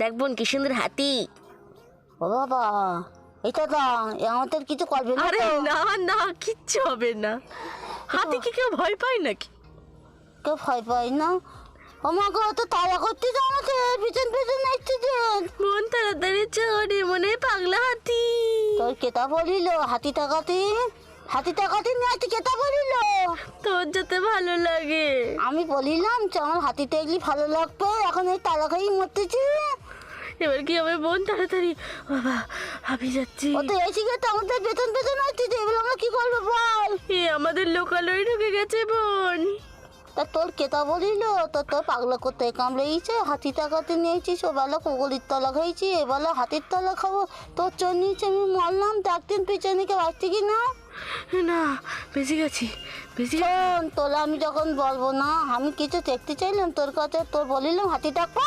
দেখ বোন কি সুন্দর হাতি। ও বাবা, এটা তো আমাদের কিছু করবে না আরে তো? না না, কিচ্ছু হবে না। হাতিকে কেউ ভয় পায় নাকি? কেউ ভয় পাই না। ও মা গো, তো তাড়া করতে তো আমাদের পিছন পিছন আসছে যে। বোন তাড়াতাড়ি চড়ে, মনে হয় পাগলা হাতি। তোর কেতা বলিল হাতি টাকাতে নিয়ে তুই কেতা বলিল? তোর যেতে ভালো লাগে। আমি বলিলাম যে আমার হাতিটা এগুলি ভালো লাগতো, এখন এই তালা খাই মরতেছি। এবার কি হবে বোন? তাড়াতাড়ি, বাবা হাঁপিয়ে যাচ্ছি। ও তো এসে গেছে আমাদের পেছন পেছন আসছে যে, এবার আমরা কি করবো বল? এ আমাদের লোকালয়ে ঢুকে গেছে বোন। তা তোর কেতা বলিল তো, তোর পাগলা করতে কামড়েছে, হাতি টাকাতে নিয়েছিস, ও বেলা কুকুলির তলা খাইছি, এবেলা হাতির তলা খাবো। তোর চোর নিয়েছে আমি মরলাম, তো একদিন পিছনে কেউ আসছে কি না? না, বেঁচে গেছি। শোন, তোলা আমি যখন বলবো না, আমি কিছু দেখতে চাইলাম তোর কাছে, তোর বলিলাম হাতি টাকা